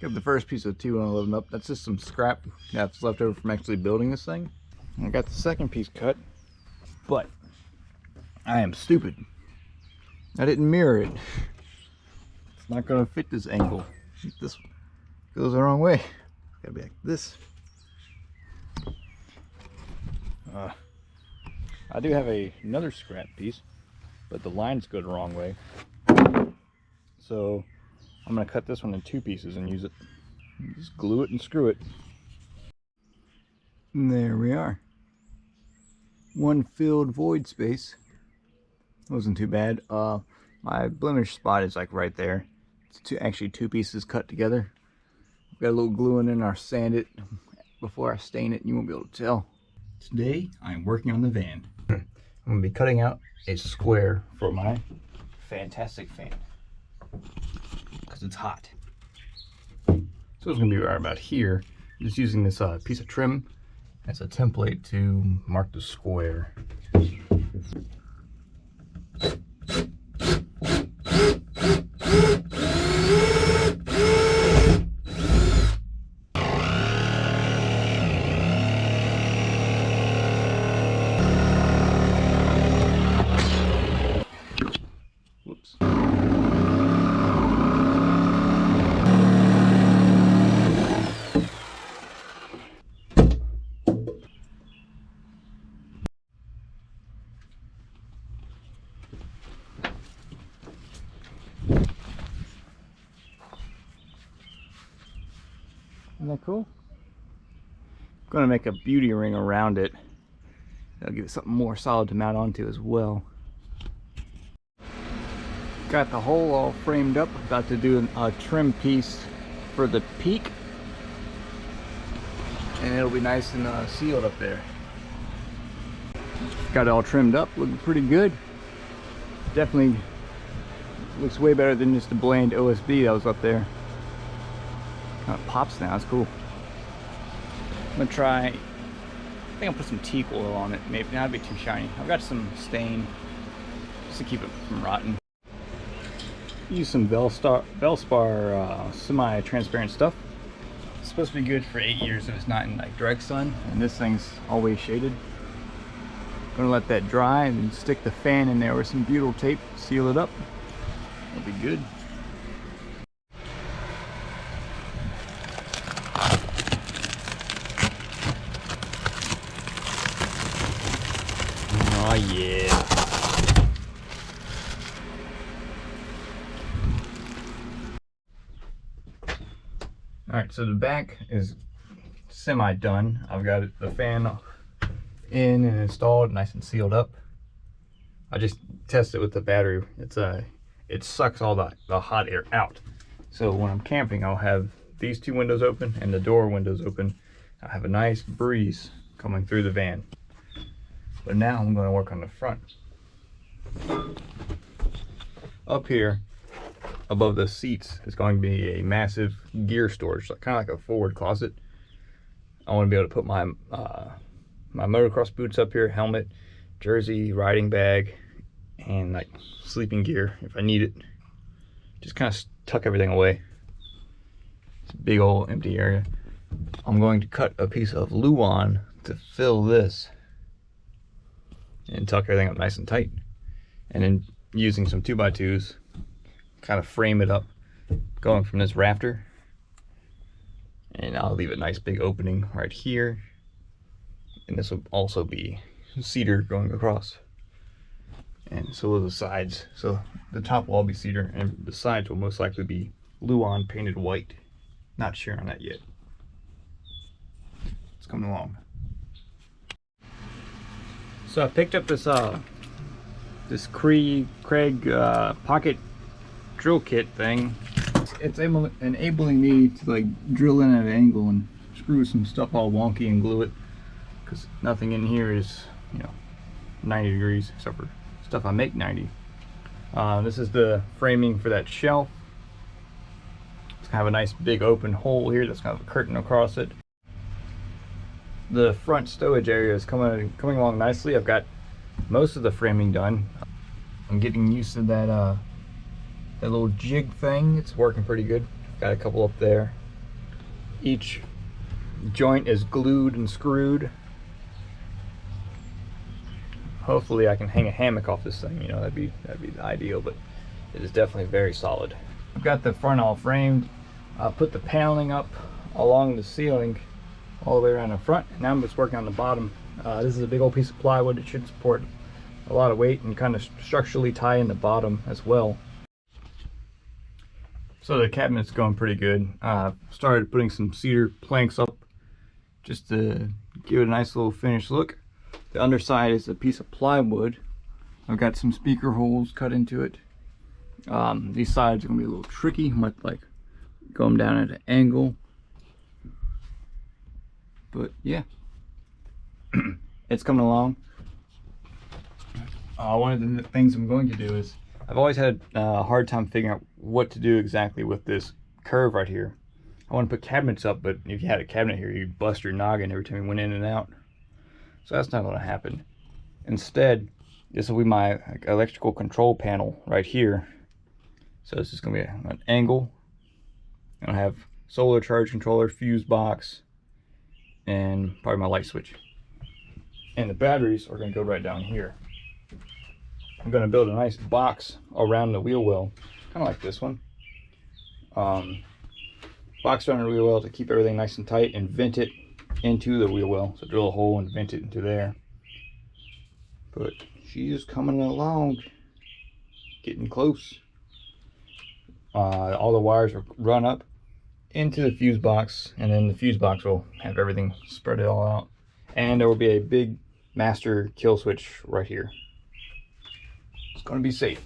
Got the first piece of 211 up. That's just some scrap that's left over from actually building this thing. I got the second piece cut, but I am stupid. I didn't mirror it. It's not gonna fit this angle. This goes the wrong way. Gotta be like this. I do have another scrap piece, but the lines go the wrong way. So I'm gonna cut this one in 2 pieces and use it. Just glue it and screw it. And there we are. One filled void space. Wasn't too bad. My blemish spot is like right there. It's actually 2 pieces cut together. Got a little glue in and I'll sand it before I stain it and you won't be able to tell. Today I'm working on the van. I'm gonna be cutting out a square for my fantastic fan because it's hot. So it's gonna be right about here. Just using this piece of trim as a template to mark the square. Whoops. Isn't that cool? I'm gonna make a beauty ring around it. That'll give it something more solid to mount onto as well. Got the hole all framed up. About to do a trim piece for the peak. And it'll be nice and sealed up there. Got it all trimmed up, looking pretty good. Definitely looks way better than just the bland OSB that was up there. Kind of pops now, it's cool. I'm gonna try, I think I'll put some teak oil on it. Maybe that'd be too shiny. I've got some stain just to keep it from rotting. Use some Velspar semi-transparent stuff. It's supposed to be good for 8 years if it's not in like direct sun, and this thing's always shaded. Gonna let that dry and then stick the fan in there with some butyl tape, seal it up. It'll be good. Oh yeah. Alright, so the back is semi done. I've got the fan in and installed, nice and sealed up. I just tested it with the battery. It sucks all the hot air out. So when I'm camping, I'll have these 2 windows open and the door windows open. I'll have a nice breeze coming through the van. But now I'm going to work on the front. Up here, above the seats, is going to be a massive gear storage, kind of like a forward closet. I want to be able to put my my motocross boots up here, helmet, jersey, riding bag, and like sleeping gear if I need it. Just kind of tuck everything away. It's a big old empty area. I'm going to cut a piece of Luan to fill this and tuck everything up nice and tight, and then using some 2x2s kind of frame it up going from this rafter, and I'll leave a nice big opening right here, and this will also be cedar going across, and so will the sides. So the top will all be cedar and the sides will most likely be Luan painted white. Not sure on that yet. It's coming along. So I picked up this this Craig pocket drill kit thing. It's enabling me to like drill in at an angle and screw some stuff all wonky and glue it, because nothing in here is, you know, 90 degrees except for stuff I make 90. This is the framing for that shelf. It's kind of a nice big open hole here that's got a curtain across it. The front stowage area is coming along nicely. I've got most of the framing done. I'm getting used to that that little jig thing. It's working pretty good. Got a couple up there. Each joint is glued and screwed. Hopefully I can hang a hammock off this thing, you know, that'd be ideal, but it is definitely very solid. I've got the front all framed. Put the paneling up along the ceiling all the way around the front. Now I'm just working on the bottom. This is a big old piece of plywood. It should support a lot of weight and kind of structurally tie in the bottom as well. So the cabinet's going pretty good. Started putting some cedar planks up just to give it a nice little finished look. The underside is a piece of plywood. I've got some speaker holes cut into it. These sides are gonna be a little tricky. I might like go them down at an angle. But yeah, it's coming along. One of the things I'm going to do is, I've always had a hard time figuring out what to do exactly with this curve right here. I want to put cabinets up, but if you had a cabinet here, you'd bust your noggin every time you went in and out. So that's not going to happen. Instead, this will be my electrical control panel right here. So this is going to be an angle. I'll have solar charge controller, fuse box, and probably my light switch. And the batteries are going to go right down here. I'm going to build a nice box around the wheel well, kind of like this one. Box around the wheel well to keep everything nice and tight, and vent it into the wheel well. So drill a hole and vent it into there. But she is coming along, getting close. All the wires will run up into the fuse box, and then the fuse box will have everything spread it all out. And there will be a big master kill switch right here. It's going to be safe.